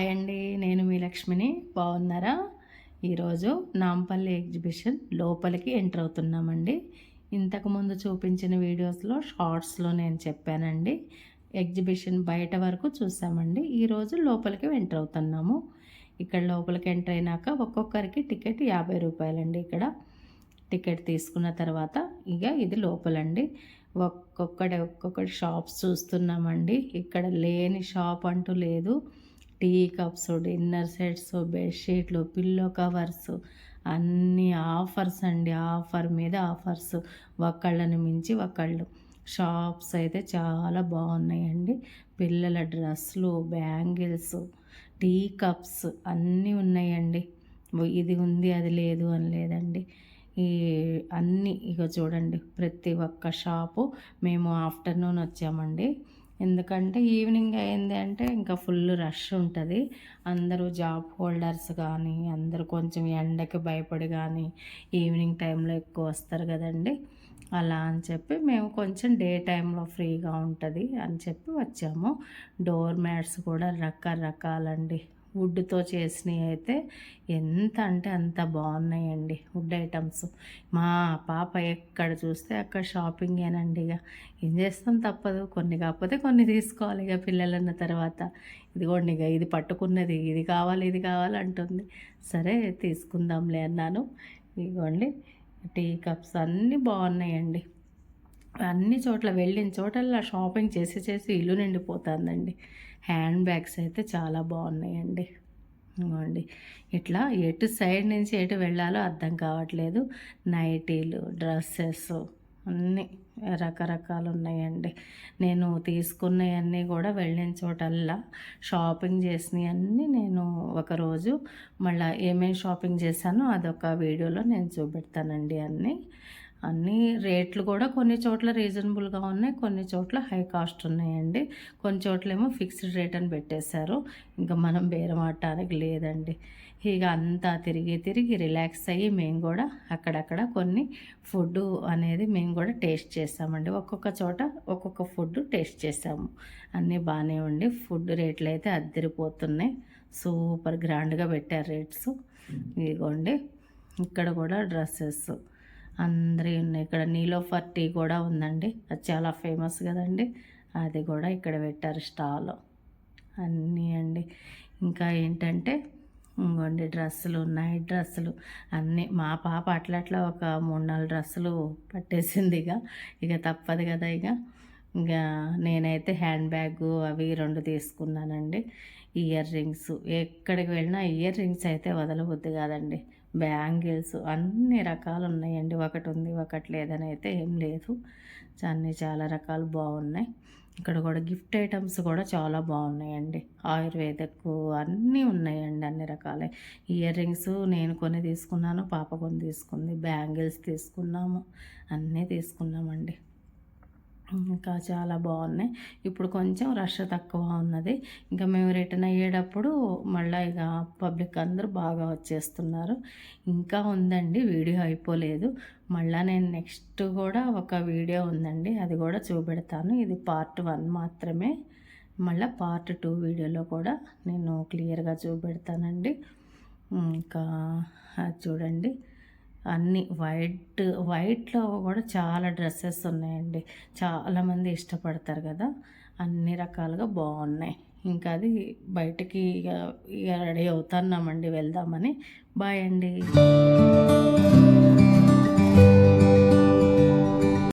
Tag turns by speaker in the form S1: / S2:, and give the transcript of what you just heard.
S1: Hi అండి, నేను మీ లక్ష్మిని. బాగున్నారా? ఈరోజు నాంపల్లి ఎగ్జిబిషన్ లోపలికి ఎంటర్ అవుతున్నామండి. ఇంతకుముందు చూపించిన వీడియోస్లో షార్ట్స్లో నేను చెప్పానండి. ఎగ్జిబిషన్ బయట వరకు చూసామండి. ఈరోజు లోపలికి ఎంటర్ అవుతున్నాము. ఇక్కడ లోపలికి ఎంటర్ అయినాక ఒక్కొక్కరికి టికెట్ 50 రూపాయలండి. ఇక్కడ టికెట్ తీసుకున్న తర్వాత ఇక ఇది లోపలండి. ఒక్కొక్కటి షాప్స్ చూస్తున్నామండి. ఇక్కడ లేని షాప్ అంటూ లేదు. టీ కప్స్, డిన్నర్ సెట్స్, బెడ్షీట్లు, పిల్లో కవర్స్ అన్నీ ఆఫర్స్ అండి. ఆఫర్ మీద ఆఫర్స్, ఒకళ్ళని మించి ఒకళ్ళు. షాప్స్ అయితే చాలా బాగున్నాయండి. పిల్లల డ్రెస్సులు, బ్యాంగిల్స్, టీ కప్స్ అన్నీ ఉన్నాయండి. ఇది ఉంది అది లేదు అని లేదండి. ఈ అన్నీ ఇక చూడండి, ప్రతి ఒక్క షాపు. మేము ఆఫ్టర్నూన్ వచ్చామండి. ఎందుకంటే ఈవినింగ్ అయింది అంటే ఇంకా ఫుల్ రష్ ఉంటుంది. అందరూ జాబ్ హోల్డర్స్ కానీ అందరూ కొంచెం ఎండకి భయపడి కానీ ఈవినింగ్ టైంలో ఎక్కువ వస్తారు కదండి. అలా అని చెప్పి మేము కొంచెం డే టైంలో ఫ్రీగా ఉంటుంది అని చెప్పి వచ్చాము. డోర్ మ్యాట్స్ కూడా రకరకాలండి. వుడ్తో చేసినవి అయితే ఎంత అంటే అంత బాగున్నాయండి. Would items. మా పాప ఎక్కడ చూస్తే అక్కడ షాపింగేనండి. ఇక ఏం చేస్తాం, తప్పదు. కొన్ని కాకపోతే కొన్ని తీసుకోవాలి ఇక పిల్లలన్న తర్వాత. ఇదిగోండి, ఇక ఇది పట్టుకున్నది, ఇది కావాలి ఇది కావాలి అంటుంది. సరే తీసుకుందాంలే అన్నాను. ఇదిగోండి, టీ కప్స్ అన్నీ బాగున్నాయండి. అన్ని చోట్ల వెళ్ళిన చోటల్లా షాపింగ్ చేసి చేసి ఇల్లు నిండిపోతుందండి. హ్యాండ్ బ్యాగ్స్ అయితే చాలా బాగున్నాయండి. ఇవ్వండి, ఇట్లా ఎటు సైడ్ నుంచి ఎటు వెళ్ళాలో అర్థం కావట్లేదు. నైటీలు, డ్రెస్సెస్ అన్నీ రకరకాలు ఉన్నాయండి. నేను తీసుకున్నవన్నీ కూడా వెళ్ళిన చోటల్లా షాపింగ్ చేసినవన్నీ నేను ఒకరోజు మళ్ళీ ఏమేమి షాపింగ్ చేశానో అదొక వీడియోలో నేను చూపెడతానండి. అన్నీ రేట్లు కూడా కొన్ని చోట్ల రీజనబుల్గా ఉన్నాయి, కొన్ని చోట్ల హై కాస్ట్ ఉన్నాయండి. కొన్ని చోట్లేమో ఫిక్స్డ్ రేట్ అని పెట్టేశారు. ఇంకా మనం బేరం ఆడటానికి లేదండి. ఇక అంతా తిరిగి తిరిగి రిలాక్స్ అయ్యి మేము కూడా అక్కడక్కడ కొన్ని ఫుడ్ అనేది మేము కూడా టేస్ట్ చేసామండి. ఒక్కొక్క చోట ఒక్కొక్క ఫుడ్ టేస్ట్ చేసాము. అన్నీ బాగానే ఉండి ఫుడ్ రేట్లు అయితే అద్దరిపోతున్నాయి. సూపర్ గ్రాండ్గా పెట్టారు రేట్స్. ఇదిగోండి, ఇక్కడ కూడా డ్రెస్సెస్ అందరి ఉన్నాయి. ఇక్కడ నీలోఫర్ టీ కూడా ఉందండి, అది చాలా ఫేమస్ కదండి. అది కూడా ఇక్కడ పెట్టారు స్టాల్. అన్నీ అండి. ఇంకా ఏంటంటే ఇంకోండి డ్రెస్సులు, నైట్ డ్రెస్సులు అన్నీ. మా పాప అట్లా ఒక 3-4 డ్రెస్సులు పట్టేసింది. ఇక తప్పదు కదా. ఇక నేనైతే హ్యాండ్ బ్యాగు అవి 2 తీసుకున్నానండి. ఇయర్ రింగ్స్, ఎక్కడికి వెళ్ళినా ఇయర్ రింగ్స్ అయితే వదలబుద్ది కాదండి. బ్యాంగిల్స్ అన్ని రకాలు ఉన్నాయండి. ఒకటి ఉంది ఒకటి లేదని అయితే ఏం లేదు. అన్నీ చాలా రకాలు బాగున్నాయి. ఇక్కడ కూడా గిఫ్ట్ ఐటమ్స్ కూడా చాలా బాగున్నాయండి. ఆయుర్వేదిక్ అన్నీ ఉన్నాయండి, అన్ని రకాలే. ఇయర్ రింగ్స్ నేను కొన్ని తీసుకున్నాను, పాప కొన్ని తీసుకుంది. బ్యాంగిల్స్ తీసుకున్నాము, అన్నీ తీసుకున్నామండి. ఇంకా చాలా బాగున్నాయి. ఇప్పుడు కొంచెం రష్ తక్కువ ఉన్నది. ఇంకా మేము రిటర్న్ అయ్యేటప్పుడు మళ్ళీ ఇక పబ్లిక్ అందరూ బాగా వచ్చేస్తున్నారు. ఇంకా ఉందండి, వీడియో అయిపోలేదు. మళ్ళీ నేను నెక్స్ట్ కూడా ఒక వీడియో ఉందండి, అది కూడా చూపెడతాను. ఇది పార్ట్ 1 మాత్రమే. మళ్ళీ పార్ట్ 2 వీడియోలో కూడా నేను క్లియర్గా చూపెడతానండి. ఇంకా చూడండి, అన్నీ వైట్లో కూడా చాలా డ్రెస్సెస్ ఉన్నాయండి. చాలామంది ఇష్టపడతారు కదా, అన్ని రకాలుగా బాగున్నాయి. ఇంకా అది బయటికి ఇక రెడీ అవుతున్నామండి, వెళ్దామని. బాయ్ అండి.